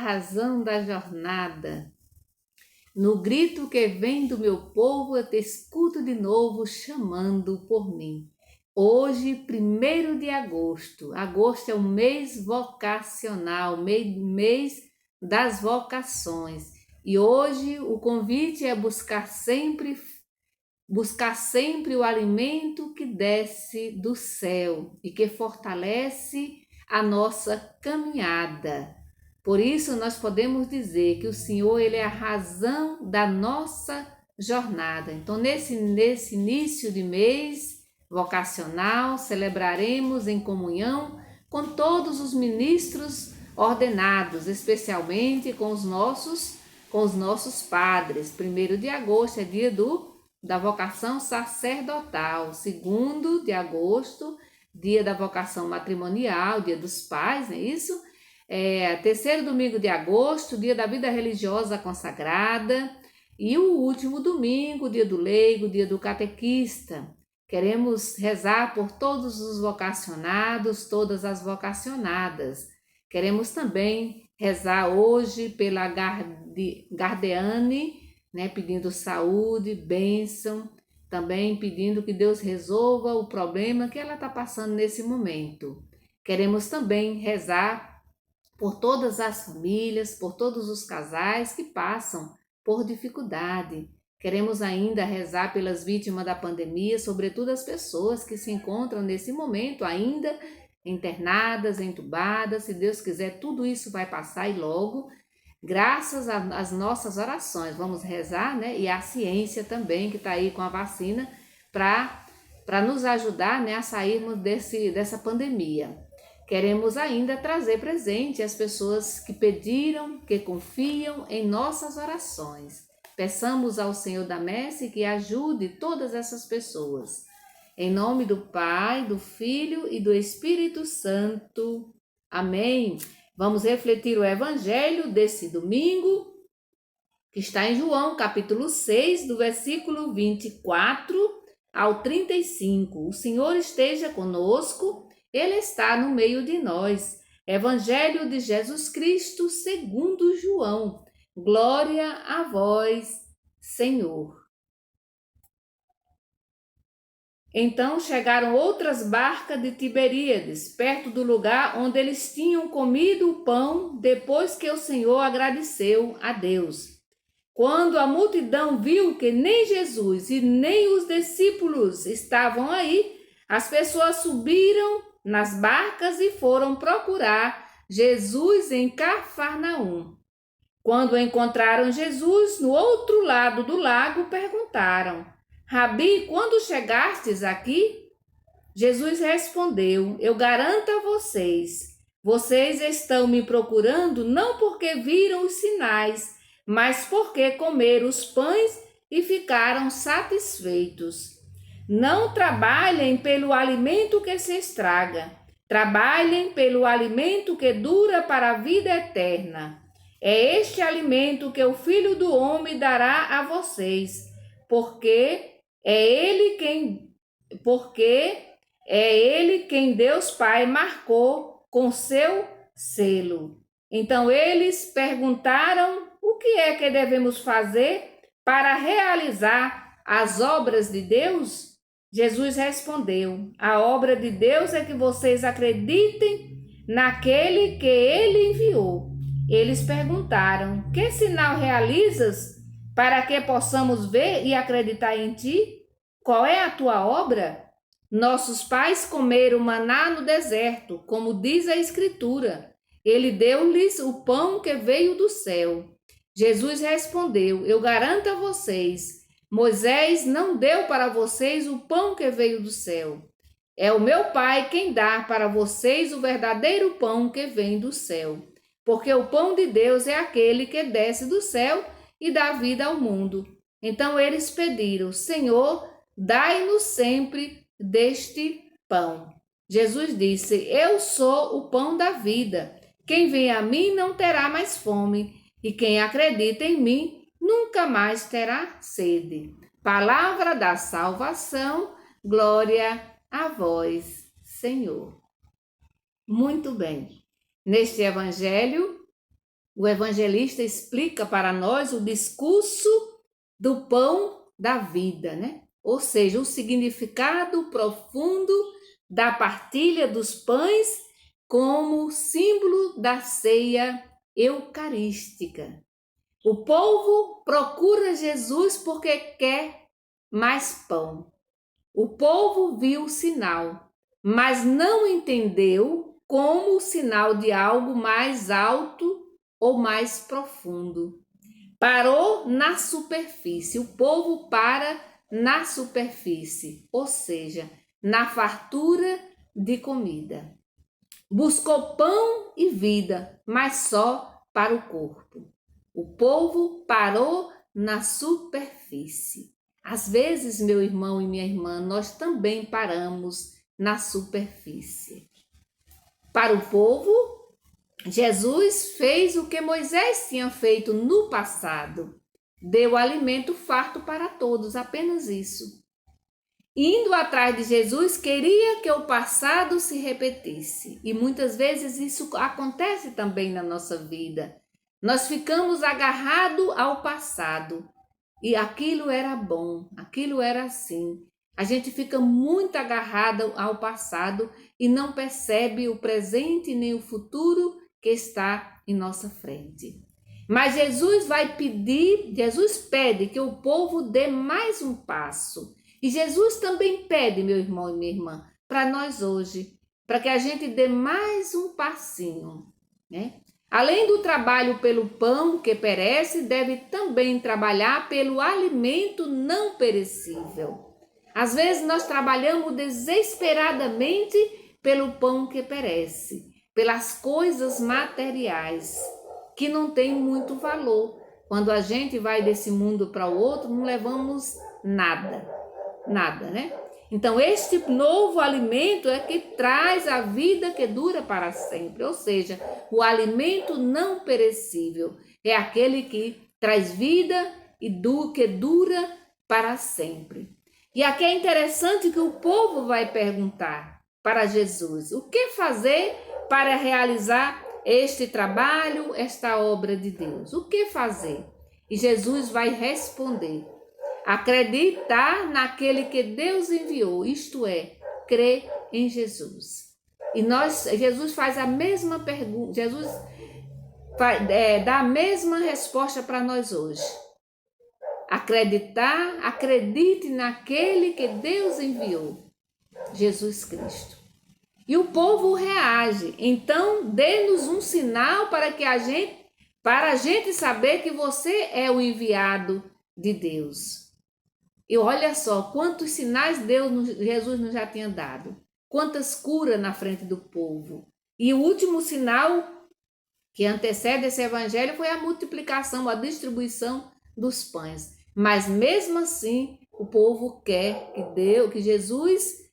razão da jornada. No grito que vem do meu povo, eu te escuto de novo chamando por mim. Hoje, 1º de agosto. Agosto é o mês vocacional, mês das vocações. E hoje o convite é buscar sempre o alimento que desce do céu e que fortalece a nossa caminhada. Por isso nós podemos dizer que o Senhor, ele é a razão da nossa jornada. Então, nesse início de mês vocacional, celebraremos em comunhão com todos os ministros ordenados, especialmente com os nossos padres. 1º de agosto é dia da vocação sacerdotal. 2º de agosto, dia da vocação matrimonial, dia dos pais, não é isso? 3º domingo de agosto, dia da vida religiosa consagrada, e o último domingo, dia do leigo, dia do catequista. Queremos rezar por todos os vocacionados, todas as vocacionadas. Queremos também rezar hoje pela Gardeane, né, pedindo saúde, bênção, também pedindo que Deus resolva o problema que ela está passando nesse momento. Queremos também rezar por todas as famílias, por todos os casais que passam por dificuldade. Queremos ainda rezar pelas vítimas da pandemia, sobretudo as pessoas que se encontram nesse momento ainda internadas, entubadas. Se Deus quiser, tudo isso vai passar e logo, graças às nossas orações. Vamos rezar, né? E a ciência também, que está aí com a vacina, para nos ajudar, né, a sairmos dessa pandemia. Queremos ainda trazer presente as pessoas que pediram, que confiam em nossas orações. Peçamos ao Senhor da Messe que ajude todas essas pessoas. Em nome do Pai, do Filho e do Espírito Santo. Amém. Vamos refletir o Evangelho desse domingo, que está em João, capítulo 6, do versículo 24 ao 35. O Senhor esteja conosco. Ele está no meio de nós. Evangelho de Jesus Cristo segundo João. Glória a vós, Senhor. Então chegaram outras barcas de Tiberíades, perto do lugar onde eles tinham comido o pão, depois que o Senhor agradeceu a Deus. Quando a multidão viu que nem Jesus e nem os discípulos estavam aí, as pessoas subiram nas barcas e foram procurar Jesus em Cafarnaum. Quando encontraram Jesus no outro lado do lago, perguntaram: Rabi, quando chegastes aqui? Jesus respondeu: Eu garanto a vocês, vocês estão me procurando não porque viram os sinais, mas porque comeram os pães e ficaram satisfeitos. Não trabalhem pelo alimento que se estraga, trabalhem pelo alimento que dura para a vida eterna. É este alimento que o Filho do Homem dará a vocês, porque é ele quem Deus Pai marcou com seu selo. Então eles perguntaram: o que é que devemos fazer para realizar as obras de Deus? Jesus respondeu: a obra de Deus é que vocês acreditem naquele que ele enviou. Eles perguntaram: que sinal realizas para que possamos ver e acreditar em ti? Qual é a tua obra? Nossos pais comeram maná no deserto, como diz a Escritura. Ele deu-lhes o pão que veio do céu. Jesus respondeu: eu garanto a vocês, Moisés não deu para vocês o pão que veio do céu. É o meu Pai quem dá para vocês o verdadeiro pão que vem do céu. Porque o pão de Deus é aquele que desce do céu e dá vida ao mundo. Então eles pediram: Senhor, dai-nos sempre deste pão. Jesus disse: eu sou o pão da vida. Quem vem a mim não terá mais fome, e quem acredita em mim nunca mais terá sede. Palavra da salvação, glória a vós, Senhor. Muito bem. Neste evangelho, o evangelista explica para nós o discurso do pão da vida, né? Ou seja, o significado profundo da partilha dos pães como símbolo da ceia eucarística. O povo procura Jesus porque quer mais pão. O povo viu o sinal, mas não entendeu como o sinal de algo mais alto ou mais profundo. Parou na superfície. O povo para na superfície, ou seja, na fartura de comida. Buscou pão e vida, mas só para o corpo. O povo parou na superfície. Às vezes, meu irmão e minha irmã, nós também paramos na superfície. Para o povo, Jesus fez o que Moisés tinha feito no passado. Deu alimento farto para todos, apenas isso. Indo atrás de Jesus, queria que o passado se repetisse. E muitas vezes isso acontece também na nossa vida. Nós ficamos agarrados ao passado. E aquilo era bom, aquilo era assim. A gente fica muito agarrado ao passado e não percebe o presente nem o futuro que está em nossa frente. Mas Jesus pede que o povo dê mais um passo. E Jesus também pede, meu irmão e minha irmã, para nós hoje, para que a gente dê mais um passinho, né? Além do trabalho pelo pão que perece, deve também trabalhar pelo alimento não perecível. Às vezes nós trabalhamos desesperadamente pelo pão que perece, pelas coisas materiais, que não tem muito valor. Quando a gente vai desse mundo para o outro, não levamos nada, né? Então, este novo alimento é que traz a vida que dura para sempre, ou seja, o alimento não perecível é aquele que traz vida e que dura para sempre. E aqui é interessante que o povo vai perguntar para Jesus: o que fazer para realizar este trabalho, esta obra de Deus? O que fazer? E Jesus vai responder: acreditar naquele que Deus enviou, isto é, crer em Jesus. E Jesus faz a mesma pergunta, Jesus dá a mesma resposta para nós hoje. Acredite naquele que Deus enviou, Jesus Cristo. E o povo reage. Então, dê-nos um sinal para a gente saber que você é o enviado de Deus. E olha só quantos sinais Jesus nos já tinha dado. Quantas curas na frente do povo. E o último sinal que antecede esse evangelho foi a multiplicação, a distribuição dos pães. Mas mesmo assim, o povo quer que Jesus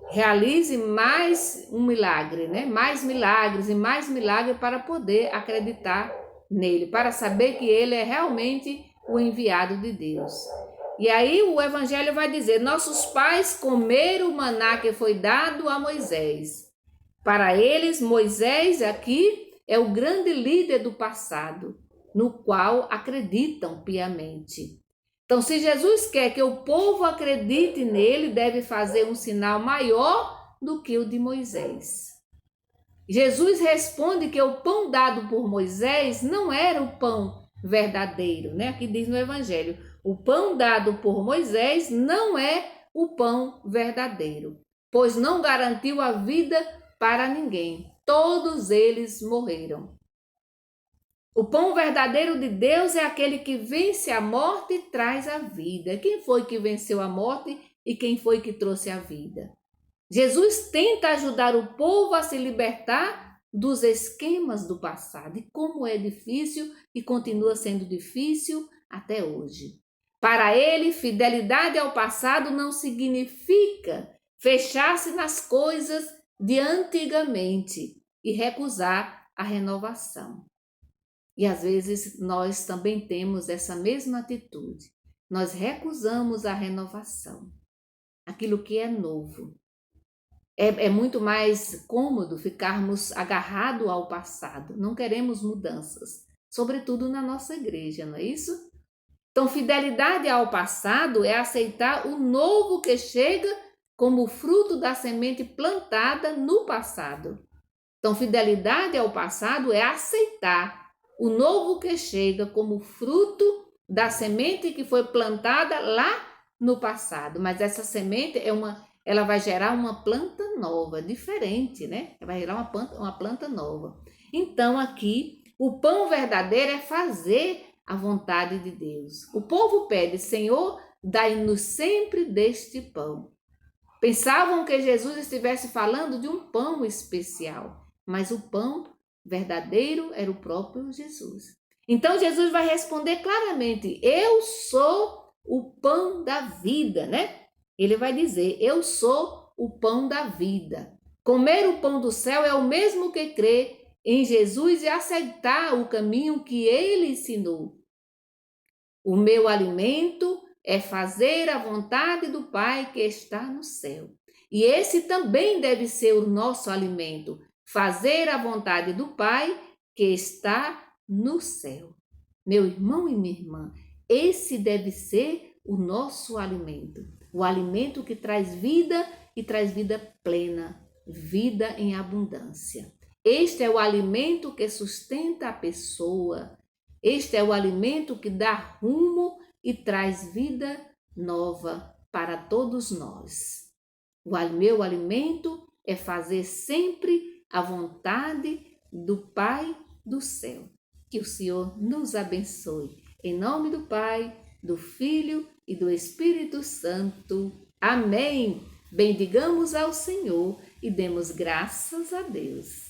realize mais um milagre, né? Mais milagres e mais milagres para poder acreditar nele, para saber que ele é realmente o enviado de Deus. E aí o evangelho vai dizer: nossos pais comeram o maná que foi dado a Moisés. Para eles, Moisés aqui é o grande líder do passado, no qual acreditam piamente. Então, se Jesus quer que o povo acredite nele, deve fazer um sinal maior do que o de Moisés. Jesus responde que o pão dado por Moisés não era o pão verdadeiro, né? Aqui diz no evangelho: o pão dado por Moisés não é o pão verdadeiro, pois não garantiu a vida para ninguém. Todos eles morreram. O pão verdadeiro de Deus é aquele que vence a morte e traz a vida. Quem foi que venceu a morte e quem foi que trouxe a vida? Jesus tenta ajudar o povo a se libertar dos esquemas do passado. E como é difícil e continua sendo difícil até hoje. Para ele, fidelidade ao passado não significa fechar-se nas coisas de antigamente e recusar a renovação. E às vezes nós também temos essa mesma atitude. Nós recusamos a renovação, aquilo que é novo. É muito mais cômodo ficarmos agarrados ao passado. Não queremos mudanças, sobretudo na nossa igreja, não é isso? Então, fidelidade ao passado é aceitar o novo que chega como fruto da semente plantada no passado. Então, fidelidade ao passado é aceitar o novo que chega como fruto da semente que foi plantada lá no passado. Mas essa semente ela vai gerar uma planta nova, diferente, né? Vai gerar uma planta nova. Então, aqui, o pão verdadeiro é fazer a vontade de Deus. O povo pede, Senhor, dai-nos sempre deste pão. Pensavam que Jesus estivesse falando de um pão especial, mas o pão verdadeiro era o próprio Jesus. Então Jesus vai responder claramente: eu sou o pão da vida, né? Ele vai dizer: eu sou o pão da vida. Comer o pão do céu é o mesmo que crer em Jesus e aceitar o caminho que ele ensinou. O meu alimento é fazer a vontade do Pai que está no céu. E esse também deve ser o nosso alimento, fazer a vontade do Pai que está no céu. Meu irmão e minha irmã, esse deve ser o nosso alimento. O alimento que traz vida e traz vida plena, vida em abundância. Este é o alimento que sustenta a pessoa. Este é o alimento que dá rumo e traz vida nova para todos nós. O meu alimento é fazer sempre a vontade do Pai do céu. Que o Senhor nos abençoe. Em nome do Pai, do Filho e do Espírito Santo. Amém. Bendigamos ao Senhor e demos graças a Deus.